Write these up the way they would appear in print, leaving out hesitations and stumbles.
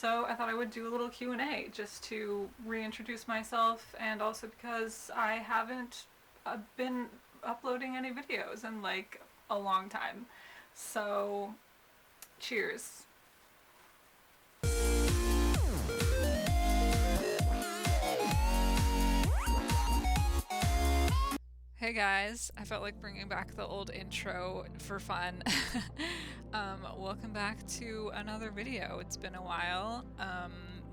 So I thought I would do a little Q&A just to reintroduce myself, and also because I haven't been uploading any videos in like a long time. So cheers. Hey guys, I felt like bringing back the old intro for fun. Welcome back to another video. It's been a while.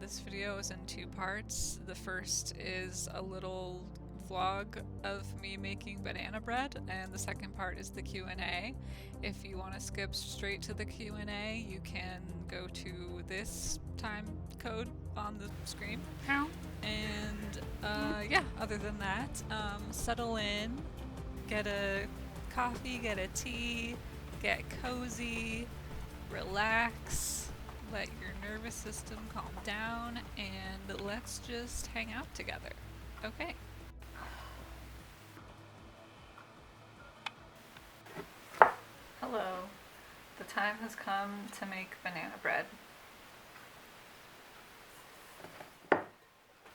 This video is in two parts. The first is a little vlog of me making banana bread, and the second part is the Q&A. If you want to skip straight to the Q&A, you can go to this time code on the screen. And yeah, other than that, settle in, get a coffee, get a tea, get cozy, relax, let your nervous system calm down, and let's just hang out together. Okay. Hello. The time has come to make banana bread.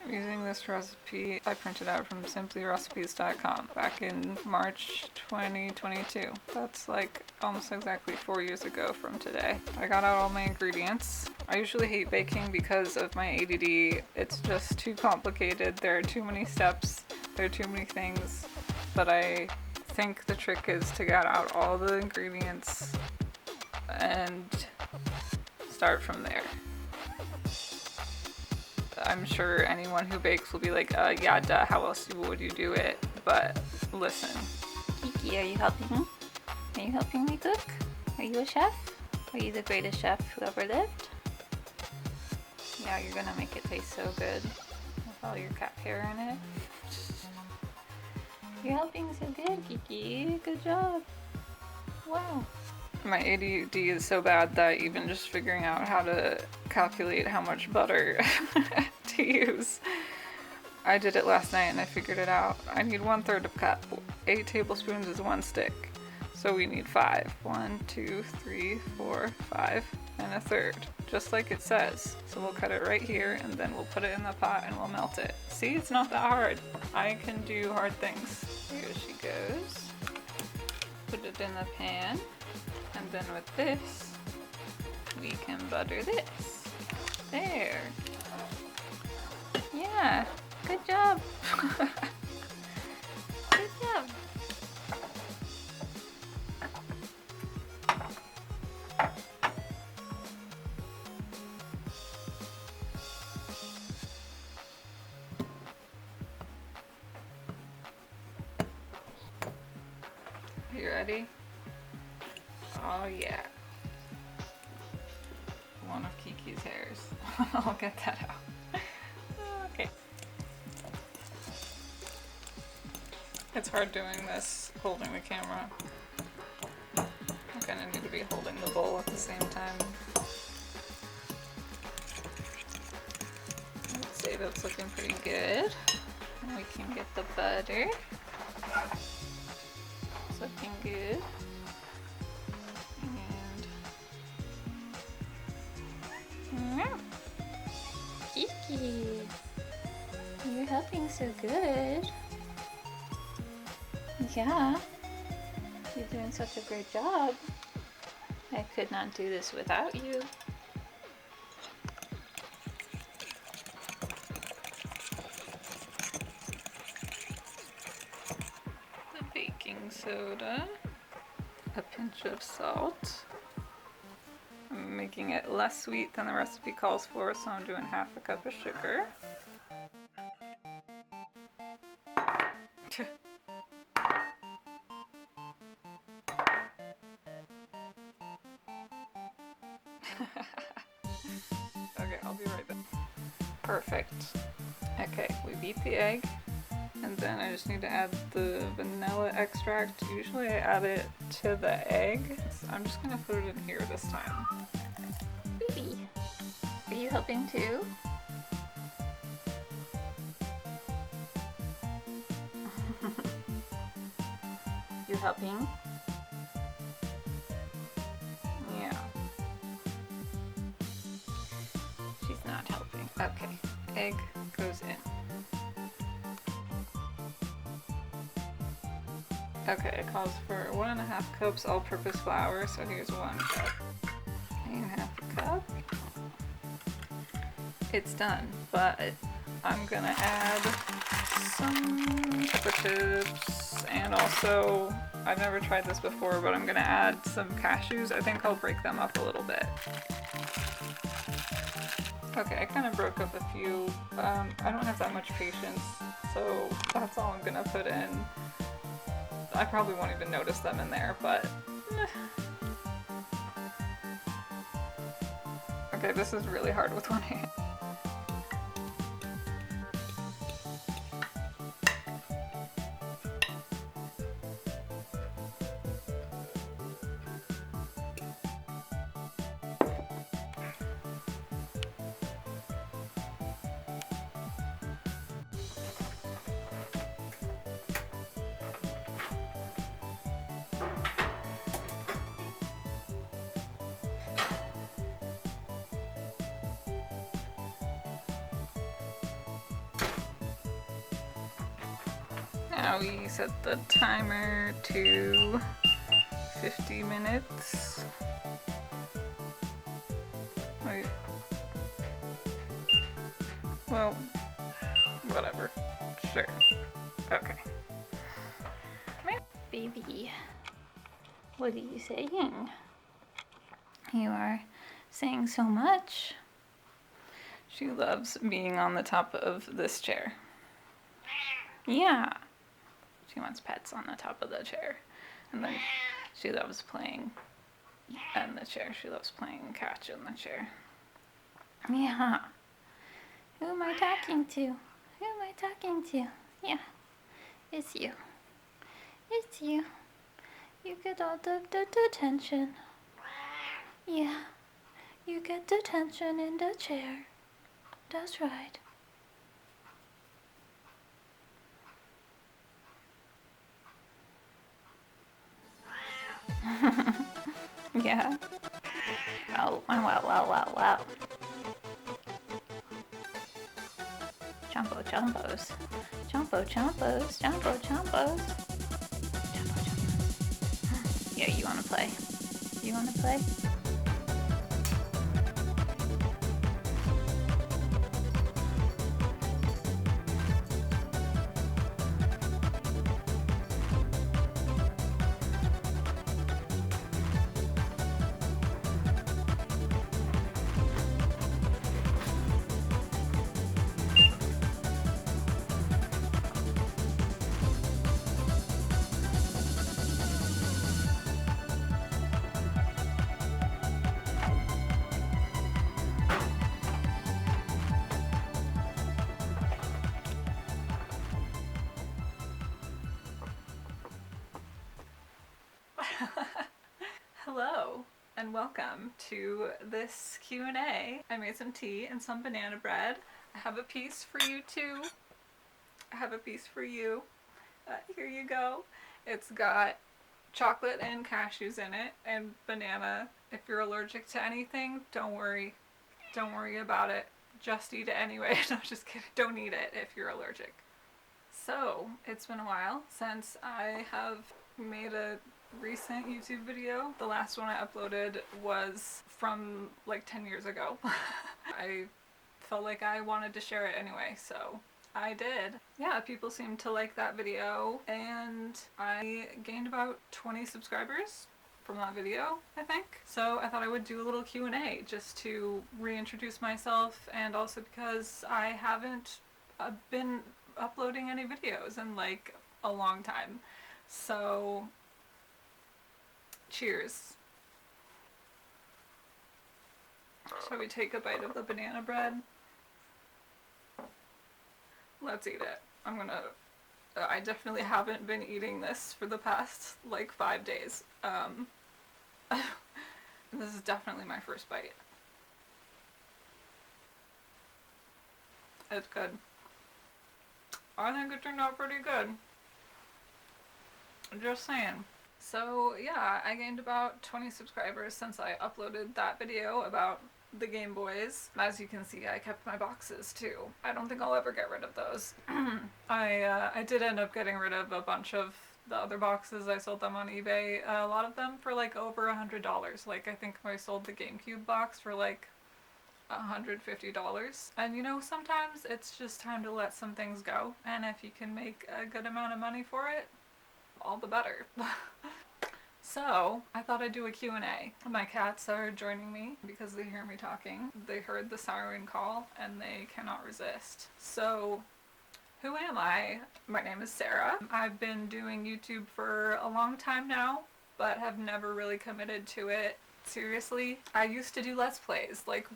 I'm using this recipe I printed out from simplyrecipes.com back in March 2022. That's like almost exactly 4 years ago from today. I got out all my ingredients. I usually hate baking because of my ADD. It's just too complicated. There are too many steps. There are too many things. But I think the trick is to get out all the ingredients and start from there. I'm sure anyone who bakes will be like, yeah, duh, how else would you do it? But listen. Kiki, are you helping? Are you helping me cook? Are you a chef? Are you the greatest chef who ever lived? Yeah, you're gonna make it taste so good with all your cat hair in it. You're helping so good, Kiki. Good job. Wow. My ADD is so bad that even just figuring out how to calculate how much butter to use. I did it last night and I figured it out. I need 1/3 of cup. 8 tablespoons is 1 stick. So we need 5. 1, 2, 3, 4, 5, and 1/3. Just like it says. So we'll cut it right here and then we'll put it in the pot and we'll melt it. See, it's not that hard. I can do hard things. Here she goes. Put it in the pan. And then with this, we can butter this. There. Yeah, good job. Good job. You ready? Oh yeah. One of Kiki's hairs. I'll get that out. Okay. It's hard doing this holding the camera. I'm gonna need to be holding the bowl at the same time. Let's see, that's looking pretty good. And we can get the butter. It's looking good. Kiki, you're helping so good. Yeah, you're doing such a great job. I could not do this without you. The baking soda, a pinch of salt. I'm making it less sweet than the recipe calls for, so I'm doing 1/2 cup of sugar. Okay, I'll be right back. Perfect. Okay, we beat the egg, and then I just need to add the vanilla extract. Usually I add it to the egg. So I'm just gonna put it in here this time. Baby, are you helping too? You helping? Yeah. She Okay, egg goes in. Okay, it calls for 1.5 cups all-purpose flour, so here's 1 cup. 1.5 cup. It's done, but I'm gonna add some pepper chips, and also, I've never tried this before, but I'm gonna add some cashews. I think I'll break them up a little bit. Okay, I kind of broke up a few. I don't have that much patience, so that's all I'm gonna put in. I probably won't even notice them in there, but... Okay, this is really hard with one hand. Now we set the timer to 50 minutes. Wait. Well, whatever. Sure. Okay. Baby, what are you saying? You are saying so much. She loves being on the top of this chair. Yeah. She wants pets on the top of the chair. And then she loves playing in the chair. She loves playing catch in the chair. Yeah. Who am I talking to? Who am I talking to? Yeah. It's you. It's you. You get all the attention. Yeah. You get the attention in the chair. That's right. Yeah. Oh, wow. Chompos. Chompos. Yeah, you wanna play? You wanna play? Hello and welcome to this Q&A. I made some tea and some banana bread. I have a piece for you too. Here you go. It's got chocolate and cashews in it and banana. If you're allergic to anything, don't worry. Don't worry about it. Just eat it anyway. No, just kidding. Don't eat it if you're allergic. So, it's been a while since I have made a recent YouTube video. The last one I uploaded was from like 10 years ago. I felt like I wanted to share it anyway, so I did. Yeah, people seemed to like that video, and I gained about 20 subscribers from that video, I think. So I thought I would do a little Q&A just to reintroduce myself, and also because I haven't been uploading any videos in like a long time. So cheers. Shall we take a bite of the banana bread? Let's eat it. I definitely haven't been eating this for the past like 5 days. This is definitely my first bite. It's good. I think it turned out pretty good. Just saying. So yeah, I gained about 20 subscribers since I uploaded that video about the Game Boys. As you can see, I kept my boxes too. I don't think I'll ever get rid of those. I did end up getting rid of a bunch of the other boxes. I sold them on eBay. A lot of them for like over $100. Like I think I sold the GameCube box for like $150. And you know, sometimes it's just time to let some things go. And if you can make a good amount of money for it, all the better. So, I thought I'd do a Q&A. My cats are joining me because they hear me talking. They heard the siren call and they cannot resist. So, who am I? My name is Sarah. I've been doing YouTube for a long time now, but have never really committed to it seriously. I used to do Let's Plays, like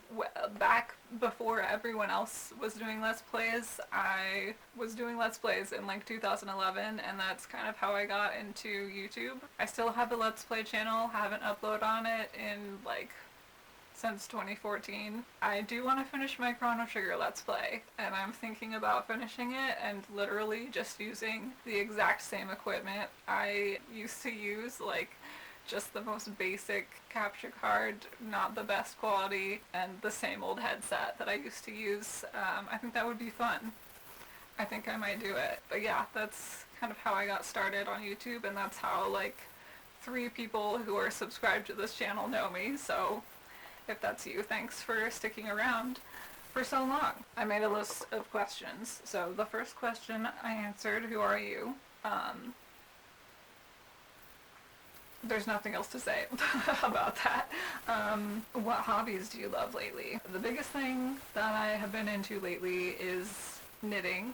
back before everyone else was doing Let's Plays. I was doing Let's Plays in like 2011, and that's kind of how I got into YouTube. I still have a Let's Play channel, haven't uploaded on it in like since 2014. I do want to finish my Chrono Trigger Let's Play, and I'm thinking about finishing it and literally just using the exact same equipment I used to use, like just the most basic capture card, not the best quality, and the same old headset that I used to use. I think that would be fun. I think I might do it. But yeah, that's kind of how I got started on YouTube, and that's how like 3 people who are subscribed to this channel know me, so if that's you, thanks for sticking around for so long. I made a list of questions. So the first question I answered, who are you? There's nothing else to say about that. What hobbies do you love lately? The biggest thing that I have been into lately is knitting.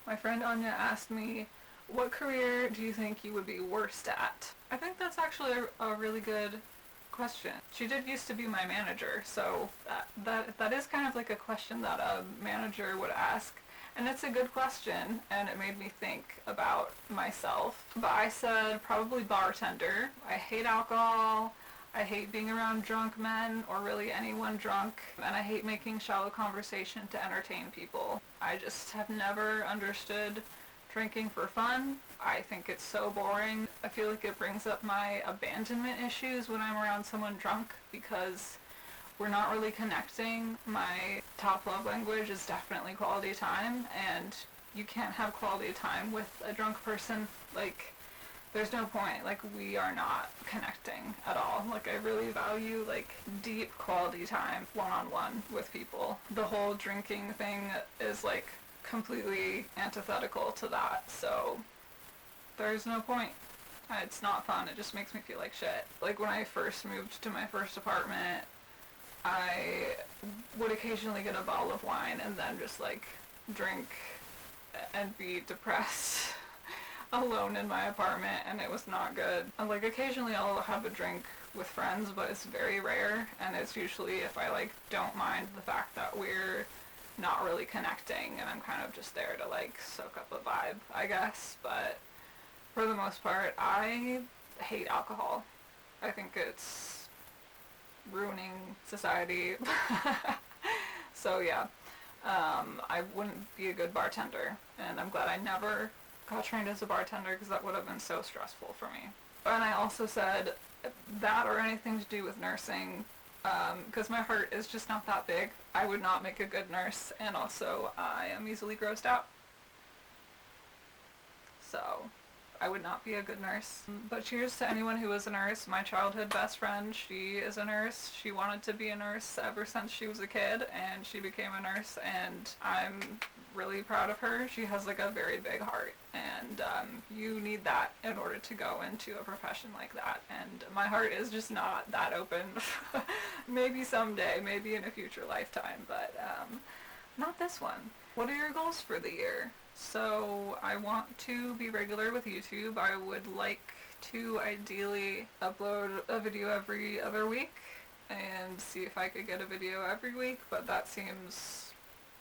My friend Anya asked me, what career do you think you would be worst at? I think that's actually a really good question. She did used to be my manager, so that is kind of like a question that a manager would ask. And it's a good question, and it made me think about myself. But I said probably bartender. I hate alcohol. I hate being around drunk men, or really anyone drunk, and I hate making shallow conversation to entertain people. I just have never understood drinking for fun. I think it's so boring. I feel like it brings up my abandonment issues when I'm around someone drunk, because we're not really connecting. My top love language is definitely quality time, and you can't have quality time with a drunk person. Like, there's no point. Like, we are not connecting at all. Like, I really value like deep quality time one-on-one with people. The whole drinking thing is like completely antithetical to that, so there's no point. It's not fun. It just makes me feel like shit. Like, when I first moved to my first apartment, I would occasionally get a bottle of wine and then just like drink and be depressed alone in my apartment, and it was not good. Like, occasionally I'll have a drink with friends, but it's very rare, and it's usually if I like don't mind the fact that we're not really connecting and I'm kind of just there to like soak up a vibe, I guess. But for the most part, I hate alcohol. I think it's ruining society. So yeah, I wouldn't be a good bartender, and I'm glad I never got trained as a bartender, because that would have been so stressful for me. And I also said that, or anything to do with nursing, because my heart is just not that big. I would not make a good nurse, and also I am easily grossed out, so I would not be a good nurse. But cheers to anyone who is a nurse. My childhood best friend, she is a nurse. She wanted to be a nurse ever since she was a kid, and she became a nurse, and I'm really proud of her. She has like a very big heart, and you need that in order to go into a profession like that, and my heart is just not that open. Maybe someday, maybe in a future lifetime, but not this one. What are your goals for the year? So I want to be regular with YouTube. I would like to ideally upload a video every other week and see if I could get a video every week, but that seems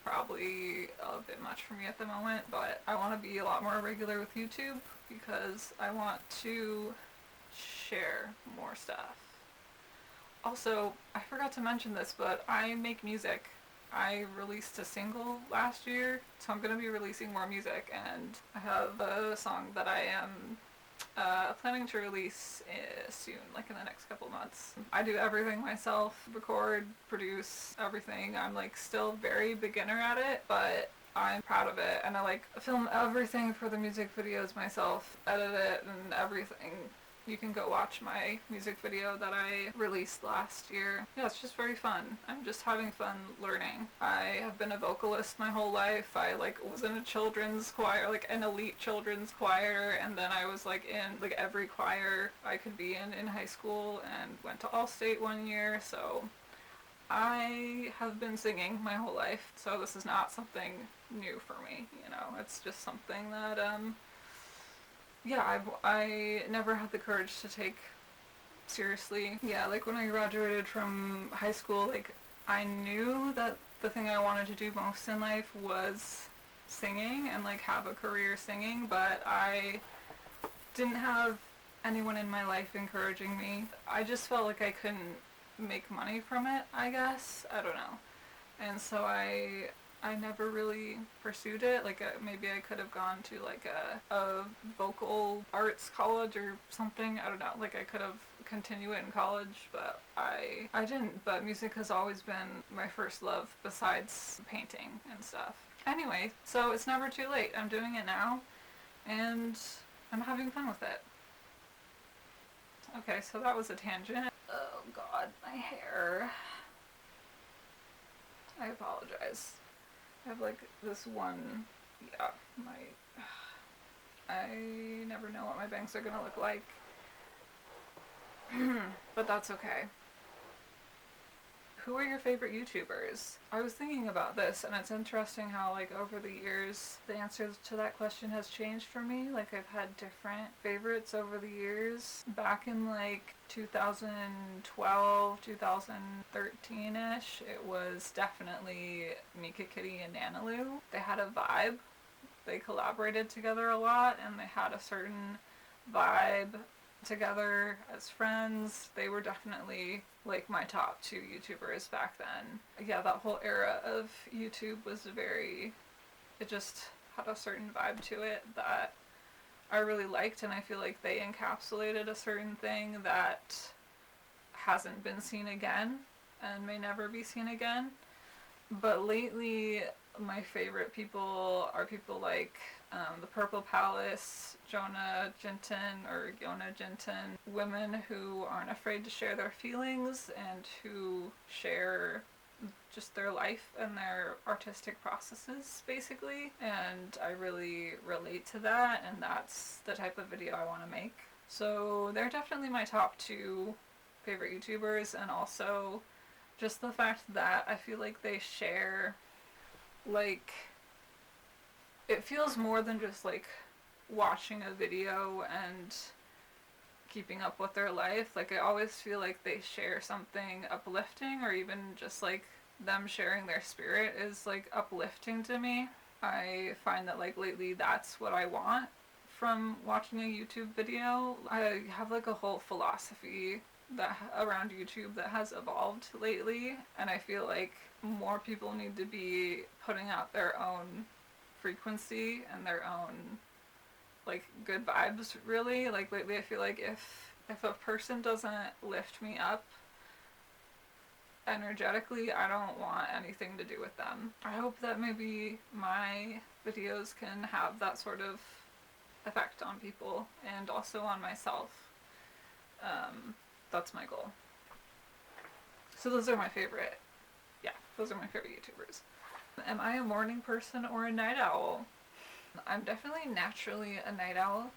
probably a bit much for me at the moment. But I want to be a lot more regular with YouTube because I want to share more stuff. Also, I forgot to mention this, but I make music. I released a single last year, so I'm going to be releasing more music, and I have a song that I am Planning to release soon, like in the next couple months. I do everything myself, record, produce, everything. I'm like still very beginner at it, but I'm proud of it, and I like film everything for the music videos myself, edit it and everything. You can go watch my music video that I released last year. Yeah, it's just very fun. I'm just having fun learning. I have been a vocalist my whole life. I like was in a children's choir, like an elite children's choir, and then I was like in like every choir I could be in high school, and went to All-State one year, so I have been singing my whole life, so this is not something new for me, you know. It's just something that yeah, I never had the courage to take seriously. Yeah, like when I graduated from high school, like I knew that the thing I wanted to do most in life was singing and like have a career singing, but I didn't have anyone in my life encouraging me. I just felt like I couldn't make money from it, I guess. I don't know. And so I never really pursued it. Like maybe I could have gone to like a vocal arts college or something. I don't know. Like I could have continued it in college, but I didn't. But music has always been my first love besides painting and stuff. Anyway, so it's never too late. I'm doing it now, and I'm having fun with it. Okay, so that was a tangent. Oh god, my hair. I apologize. I have like this one, yeah, I never know what my bangs are gonna look like. But that's okay. Who are your favorite YouTubers? I was thinking about this, and it's interesting how like over the years the answer to that question has changed for me. Like I've had different favorites over the years. Back in like 2012, 2013-ish, it was definitely Mika Kitty and Nanalu. They had a vibe. They collaborated together a lot, and they had a certain vibe together as friends. They were definitely like my top two YouTubers back then. Yeah, that whole era of YouTube was it just had a certain vibe to it that I really liked, and I feel like they encapsulated a certain thing that hasn't been seen again and may never be seen again. But lately, my favorite people are people like the Purple Palace, Jonah Jinton, women who aren't afraid to share their feelings and who share just their life and their artistic processes, basically. And I really relate to that, and that's the type of video I want to make. So they're definitely my top two favorite YouTubers, and also just the fact that I feel like they share, like, it feels more than just like watching a video and keeping up with their life. Like I always feel like they share something uplifting, or even just like them sharing their spirit is like uplifting to me. I find that like lately that's what I want from watching a YouTube video. I have like a whole philosophy that around YouTube that has evolved lately, and I feel like more people need to be putting out their own frequency and their own like good vibes, really. Like lately I feel like if a person doesn't lift me up energetically, I don't want anything to do with them. I hope that maybe my videos can have that sort of effect on people, and also on myself. That's my goal. So those are my favorite YouTubers. Am I a morning person or a night owl? I'm definitely naturally a night owl,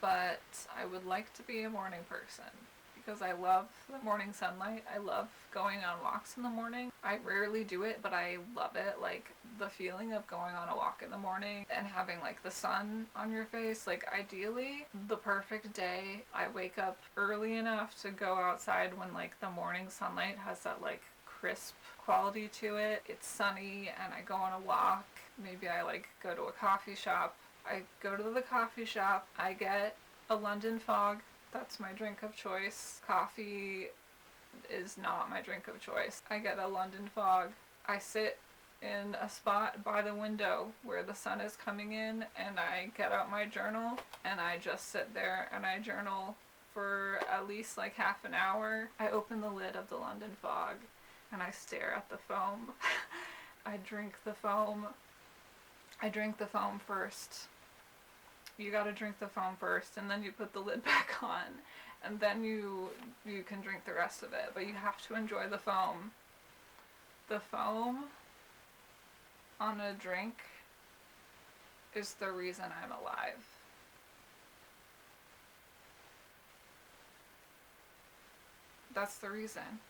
but I would like to be a morning person because I love the morning sunlight. I love going on walks in the morning. I rarely do it, but I love it. Like the feeling of going on a walk in the morning and having like the sun on your face. Like ideally, the perfect day, I wake up early enough to go outside when like the morning sunlight has that like crisp quality to it. It's sunny and I go on a walk. Maybe I like go to a coffee shop. I go to the coffee shop. I get a London Fog. That's my drink of choice. Coffee is not my drink of choice. I get a London Fog. I sit in a spot by the window where the sun is coming in, and I get out my journal and I just sit there and I journal for at least like half an hour. I open the lid of the London fog and I stare at the foam. I drink the foam. I drink the foam first. You gotta drink the foam first, and then you put the lid back on, and then you can drink the rest of it. But you have to enjoy the foam. The foam on a drink is the reason I'm alive. That's the reason.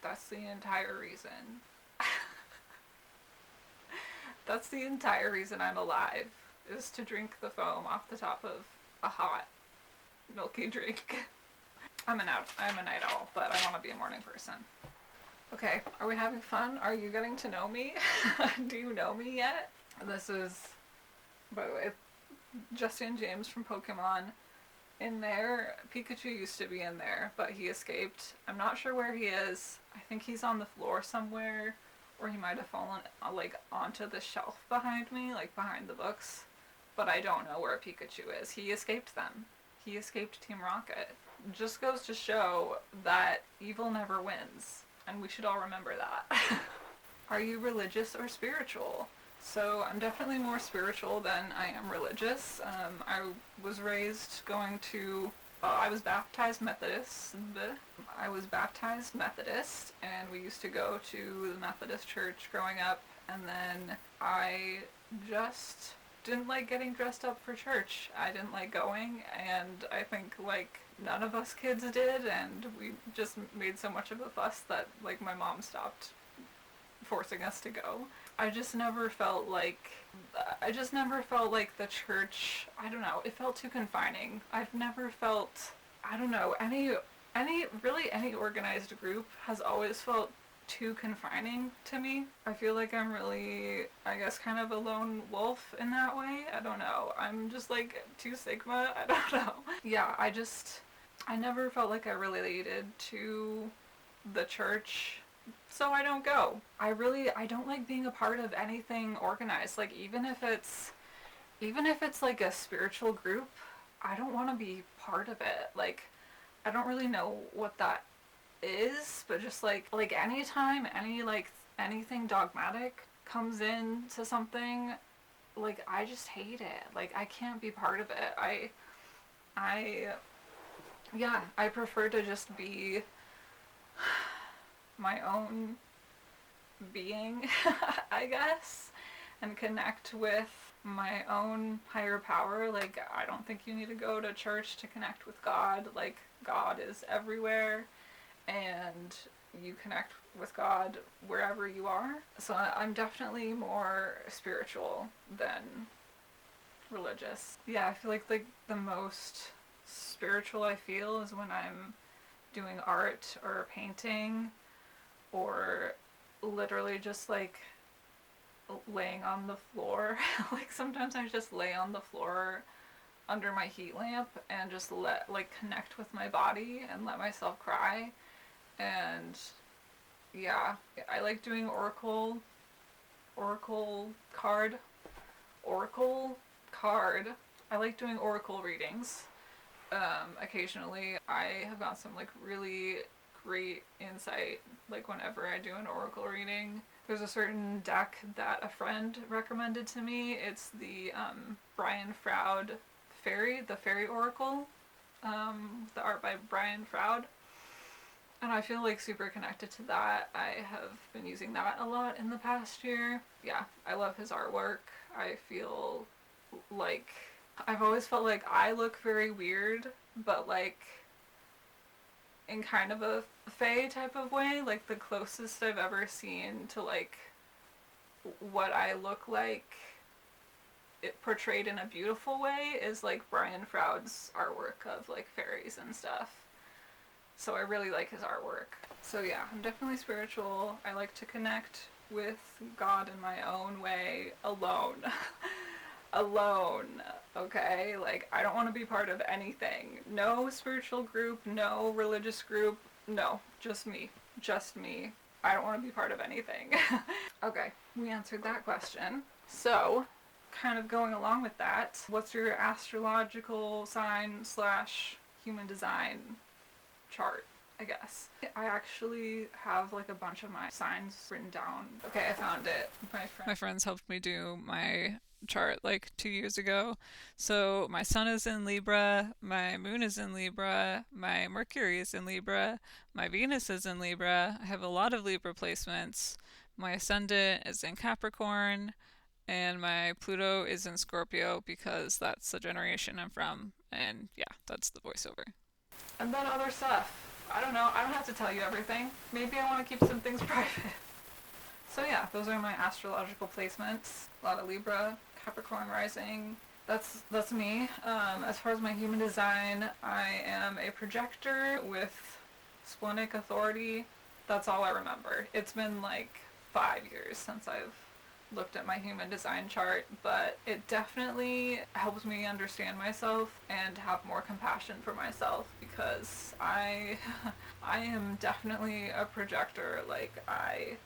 That's the entire reason. That's the entire reason I'm alive, is to drink the foam off the top of a hot, milky drink. I'm a night owl, but I want to be a morning person. Okay, are we having fun? Are you getting to know me? Do you know me yet? This is, by the way, Justin James from Pokemon. In there, Pikachu used to be in there, but he escaped. I'm not sure where he is. I think he's on the floor somewhere, or he might have fallen like onto the shelf behind me, like behind the books. But I don't know where Pikachu is. He escaped them. He escaped Team Rocket. Just goes to show that evil never wins, and we should all remember that. Are you religious or spiritual? So I'm definitely more spiritual than I am religious. I was raised going to, I was baptized Methodist. I was baptized Methodist, and we used to go to the Methodist church growing up, and then I just didn't like getting dressed up for church. I didn't like going, and I think like none of us kids did, and we just made so much of a fuss that like my mom stopped forcing us to go. I just never felt like the church, I don't know, it felt too confining. I've never felt, I don't know, any organized group has always felt too confining to me. I feel like I'm really, I guess, kind of a lone wolf in that way. I don't know. I'm just like too Sigma. I don't know. Yeah, I never felt like I related to the church, so I don't go. I don't like being a part of anything organized. Like even if it's like a spiritual group, I don't want to be part of it. Like I don't really know what that is, but just like anytime anything dogmatic comes into something, like I just hate it. Like I can't be part of it. I prefer to just be my own being, I guess, and connect with my own higher power. Like I don't think you need to go to church to connect with God. Like God is everywhere, and you connect with God wherever you are. So I'm definitely more spiritual than religious. Yeah, I feel like the most spiritual I feel is when I'm doing art or painting, or literally just like laying on the floor. Like sometimes I just lay on the floor under my heat lamp and just connect with my body and let myself cry. And yeah, I like doing oracle card. I like doing oracle readings. Occasionally I have got some like really great insight, like whenever I do an oracle reading. There's a certain deck that a friend recommended to me. It's the Brian Froud the Fairy Oracle, the art by Brian Froud. And I feel like super connected to that. I have been using that a lot in the past year. Yeah, I love his artwork. I feel like I've always felt like I look very weird, but like in kind of a fae type of way. Like the closest I've ever seen to like what I look like it portrayed in a beautiful way is like Brian Froud's artwork of like fairies and stuff. So I really like his artwork. So yeah, I'm definitely spiritual. I like to connect with God in my own way, alone. Alone, okay? Like, I don't want to be part of anything. No spiritual group, no religious group, no, just me. Just me. I don't want to be part of anything. Okay, we answered that question. So, kind of going along with that, what's your astrological sign slash human design chart, I guess? I actually have like a bunch of my signs written down. Okay, I found it. My friends helped me do my chart like 2 years ago. So my sun is in Libra, my moon is in Libra, my Mercury is in Libra, my Venus is in Libra. I have a lot of Libra placements. My ascendant is in Capricorn, and my Pluto is in Scorpio because that's the generation I'm from. And yeah, that's the voiceover. And then other stuff. I don't know. I don't have to tell you everything. Maybe I want to keep some things private. So yeah, those are my astrological placements. A lot of Libra, Capricorn rising. That's me. As far as my human design, I am a projector with splenic authority. That's all I remember. It's been like 5 years since I've looked at my human design chart, but it definitely helps me understand myself and have more compassion for myself, because I am definitely a projector. Like, I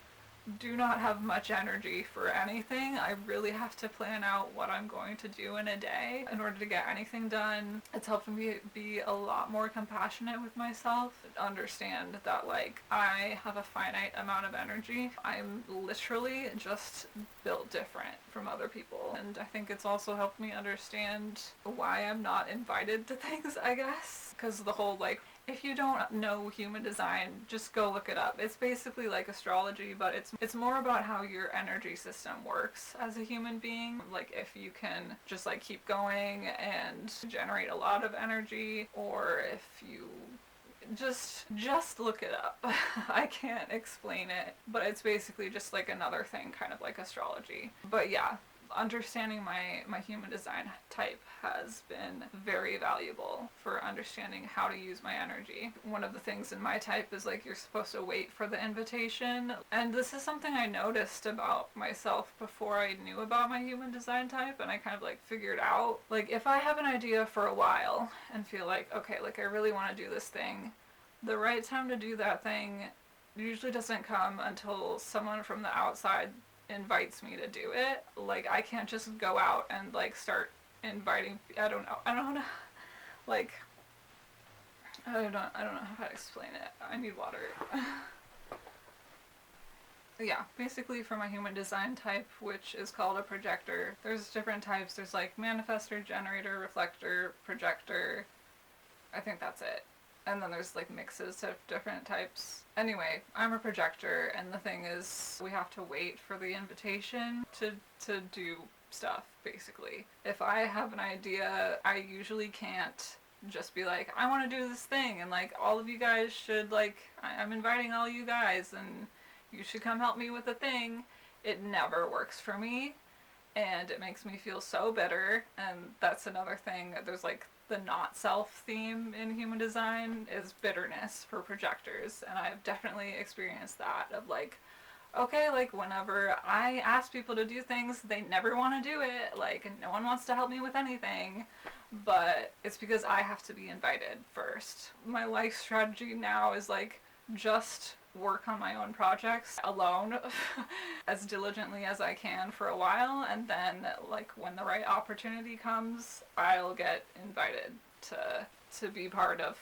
do not have much energy for anything. I really have to plan out what I'm going to do in a day in order to get anything done. It's helped me be a lot more compassionate with myself, understand that like I have a finite amount of energy. I'm literally just built different from other people, and I think it's also helped me understand why I'm not invited to things, I guess, because the whole like, if you don't know human design, just go look it up. It's basically like astrology, but it's more about how your energy system works as a human being. Like if you can just like keep going and generate a lot of energy, or if you just look it up. I can't explain it, but it's basically just like another thing, kind of like astrology. But yeah, understanding my human design type has been very valuable for understanding how to use my energy. One of the things in my type is like you're supposed to wait for the invitation, and this is something I noticed about myself before I knew about my human design type, and I kind of like figured out, like if I have an idea for a while and feel like, okay, like I really want to do this thing, the right time to do that thing usually doesn't come until someone from the outside invites me to do it. Like I can't just go out and like start inviting. I don't know. Like I don't know how to explain it. I need water. Yeah, basically for my human design type, which is called a projector, there's different types. There's like manifestor, generator, reflector, projector. I think that's it. And then there's like mixes of different types. Anyway, I'm a projector, and the thing is, we have to wait for the invitation to do stuff, basically. If I have an idea, I usually can't just be like, I want to do this thing, and like, all of you guys should, like, I'm inviting all you guys, and you should come help me with the thing. It never works for me, and it makes me feel so bitter, and that's another thing. There's like the not self theme in human design is bitterness for projectors, and I've definitely experienced that of like, okay, like whenever I ask people to do things, they never want to do it, like no one wants to help me with anything, but it's because I have to be invited first. My life strategy now is like just work on my own projects alone as diligently as I can for a while, and then like when the right opportunity comes, I'll get invited to be part of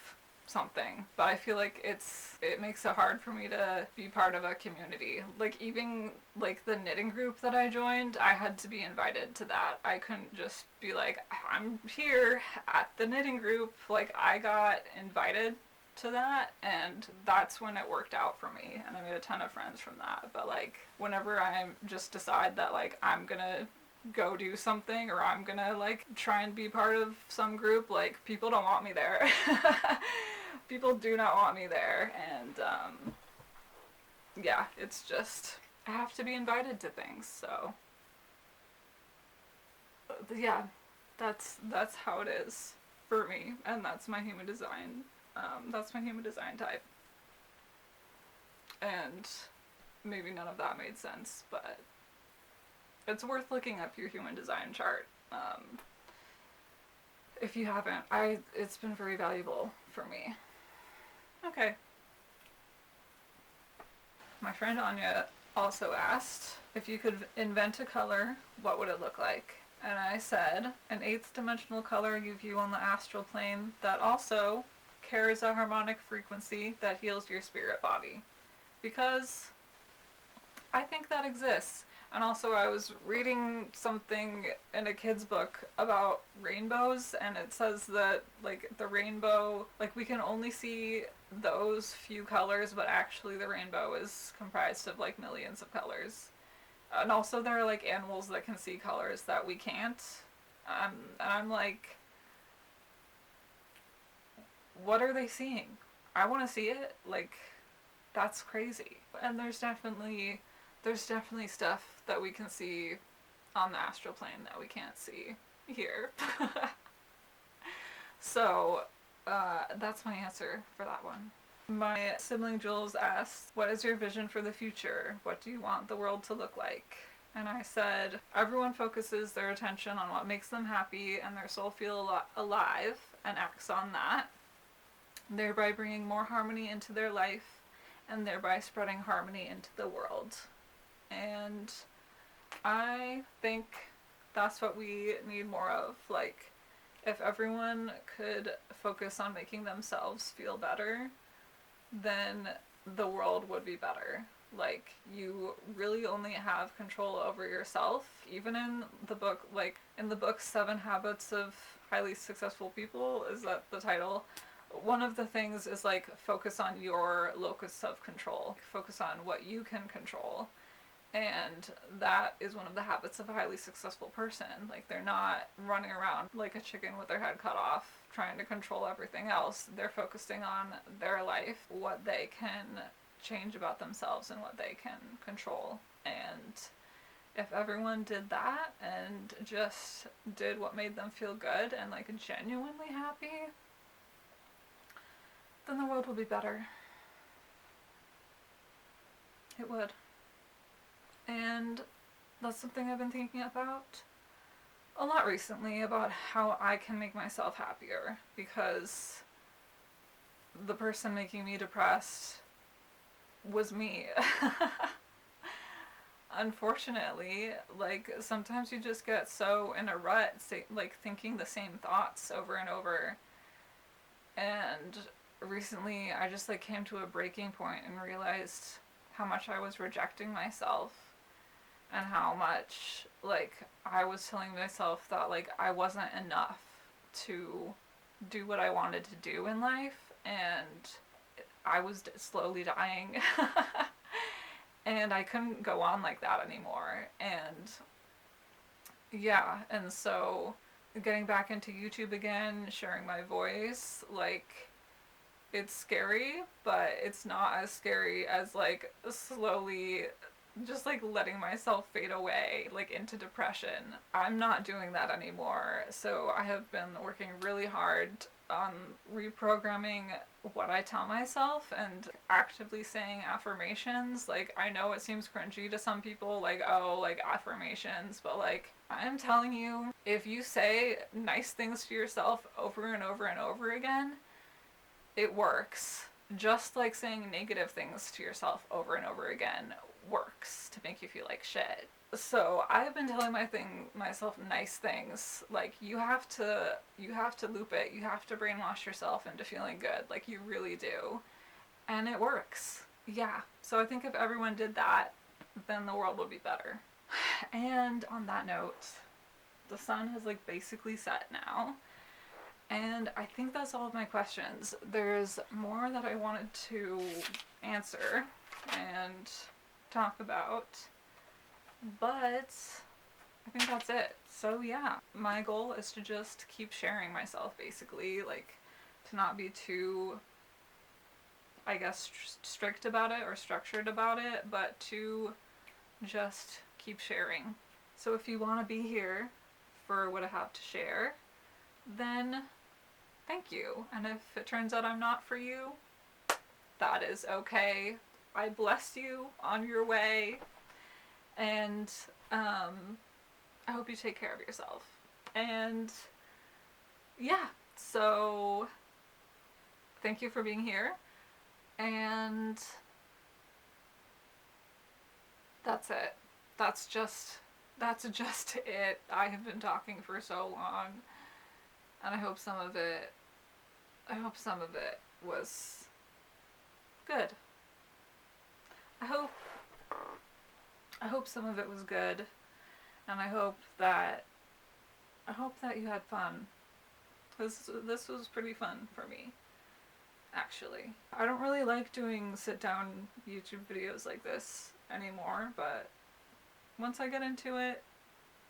something. But I feel like it makes it hard for me to be part of a community. Like even like the knitting group that I joined, I had to be invited to that. I couldn't just be like, I'm here at the knitting group. Like I got invited to that, and that's when it worked out for me, and I made a ton of friends from that. But like whenever I just decide that like I'm gonna go do something, or I'm gonna like try and be part of some group, like people don't want me there. People do not want me there, and yeah, it's just I have to be invited to things. So yeah, that's how it is for me, and that's my human design. That's my human design type. And maybe none of that made sense, but it's worth looking up your human design chart. If you haven't, it's been very valuable for me. Okay. My friend Anya also asked, if you could invent a color, what would it look like? And I said, an eighth dimensional color you view on the astral plane that also carries a harmonic frequency that heals your spirit body. Because I think that exists. And also, I was reading something in a kid's book about rainbows, and it says that, like, the rainbow, like, we can only see those few colors, but actually the rainbow is comprised of, like, millions of colors. And also, there are, like, animals that can see colors that we can't. And I'm like, what are they seeing? I want to see it. Like, that's crazy. And there's definitely stuff that we can see on the astral plane that we can't see here. So that's my answer for that one. My sibling Jules asked, what is your vision for the future? What do you want the world to look like? And I said, everyone focuses their attention on what makes them happy and their soul feel alive and acts on that, thereby bringing more harmony into their life and thereby spreading harmony into the world. And I think that's what we need more of. Like, if everyone could focus on making themselves feel better, then the world would be better. Like, you really only have control over yourself. Even in the book, like, in the book 7 Habits of Highly Successful People, is that the title? One of the things is, like, focus on your locus of control. Focus on what you can control. And that is one of the habits of a highly successful person. Like, they're not running around like a chicken with their head cut off, trying to control everything else. They're focusing on their life, what they can change about themselves and what they can control. And if everyone did that and just did what made them feel good and, like, genuinely happy, then the world would be better. It would. And that's something I've been thinking about a lot recently, about how I can make myself happier, because the person making me depressed was me. Unfortunately, like, sometimes you just get so in a rut, like, thinking the same thoughts over and over. And recently I just, like, came to a breaking point and realized how much I was rejecting myself. And how much, like, I was telling myself that, like, I wasn't enough to do what I wanted to do in life, and I was slowly dying. And I couldn't go on like that anymore. And yeah, and so getting back into YouTube again, sharing my voice, like, it's scary, but it's not as scary as, like, slowly just, like, letting myself fade away, like, into depression. I'm not doing that anymore. So I have been working really hard on reprogramming what I tell myself and actively saying affirmations. Like, I know it seems cringy to some people, like, oh, like, affirmations, but, like, I'm telling you, if you say nice things to yourself over and over and over again, it works. Just like saying negative things to yourself over and over again works to make you feel like shit. So I've been telling myself nice things. Like, you have to loop it. You have to brainwash yourself into feeling good. Like, you really do. And it works. Yeah. So I think if everyone did that, then the world would be better. And on that note, the sun has, like, basically set now. And I think that's all of my questions. There's more that I wanted to answer and talk about, but I think that's it. So yeah, my goal is to just keep sharing myself, basically, like, to not be too, I guess, strict about it or structured about it, but to just keep sharing. So if you want to be here for what I have to share, then thank you. And if it turns out I'm not for you, that is okay. I bless you on your way, and I hope you take care of yourself. And yeah, so thank you for being here, and That's it. That's just that's just it. I have been talking for so long, and I hope some of it was good. I hope I hope some of it was good, and I hope that you had fun. This was pretty fun for me, actually. I don't really like doing sit down YouTube videos like this anymore, but once I get into it,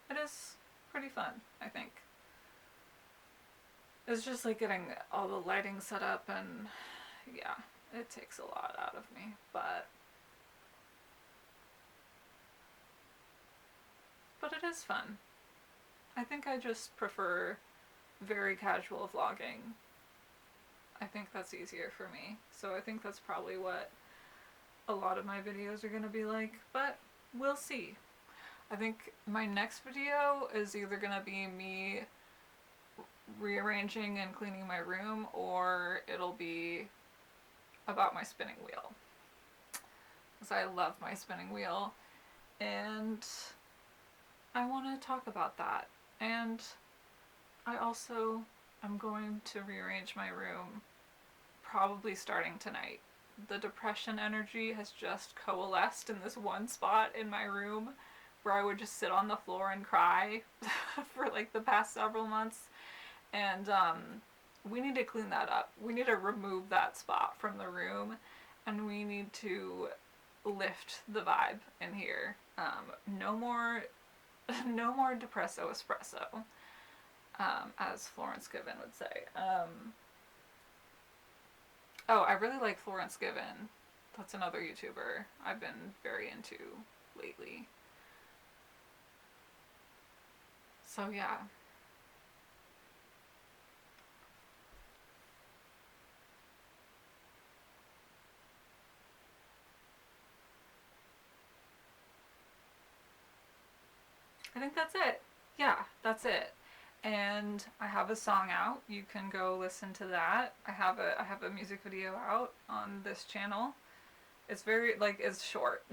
it is pretty fun, I think. It's just like getting all the lighting set up, and yeah, it takes a lot out of me, but it is fun. I think I just prefer very casual vlogging. I think that's easier for me. So I think that's probably what a lot of my videos are going to be like, but we'll see. I think my next video is either going to be me rearranging and cleaning my room, or it'll be about my spinning wheel. Because I love my spinning wheel, and I want to talk about that. And I also am going to rearrange my room probably starting tonight. The depression energy has just coalesced in this one spot in my room where I would just sit on the floor and cry for like the past several months. And we need to clean that up. We need to remove that spot from the room, and we need to lift the vibe in here. No more depresso espresso, as Florence Given would say. Oh, I really like Florence Given. That's another YouTuber I've been very into lately. So yeah. I think that's it. Yeah, that's it. And I have a song out. You can go listen to that. I have a music video out on this channel. It's very it's short.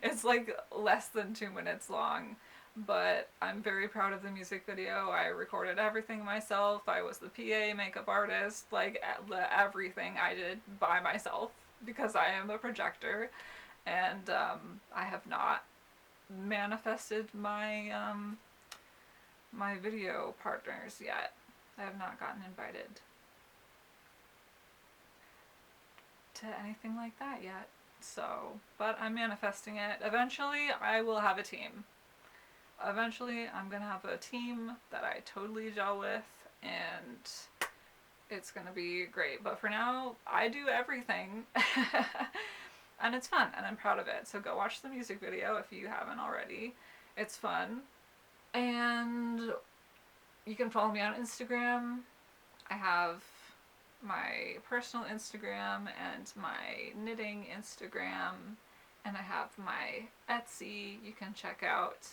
It's like less than 2 minutes long, but I'm very proud of the music video. I recorded everything myself. I was the PA, makeup artist, like everything I did by myself because I am a projector, and I have not manifested my video partners yet. I have not gotten invited to anything like that yet. So, but I'm manifesting it. Eventually, I will have a team. Eventually, I'm gonna have a team that I totally gel with, and it's gonna be great. But for now, I do everything. And it's fun, and I'm proud of it. So go watch the music video if you haven't already. It's fun. And you can follow me on Instagram. I have my personal Instagram and my knitting Instagram, and I have my Etsy you can check out.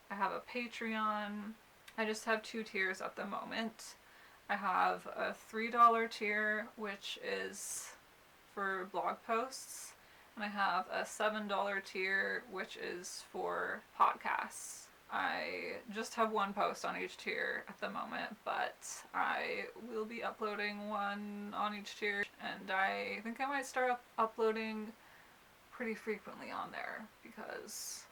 I have a Patreon. I just have 2 tiers at the moment. I have a $3 tier, which is for blog posts, and I have a $7 tier, which is for podcasts. I just have 1 post on each tier at the moment, but I will be uploading 1 on each tier, and I think I might start uploading pretty frequently on there, because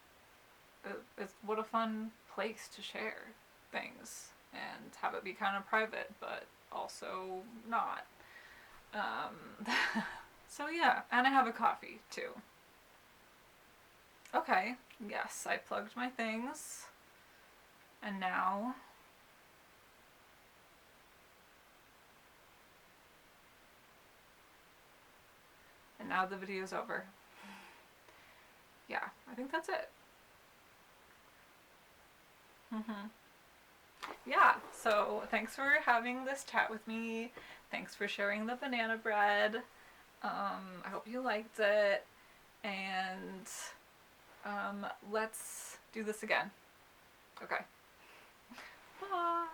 it's what a fun place to share things and have it be kind of private, but also not. So yeah, and I have a coffee too. Okay, yes, I plugged my things, and now the video's over. Yeah, I think that's it. Yeah, so thanks for having this chat with me. Thanks for sharing the banana bread. I hope you liked it, and let's do this again. Okay. Bye.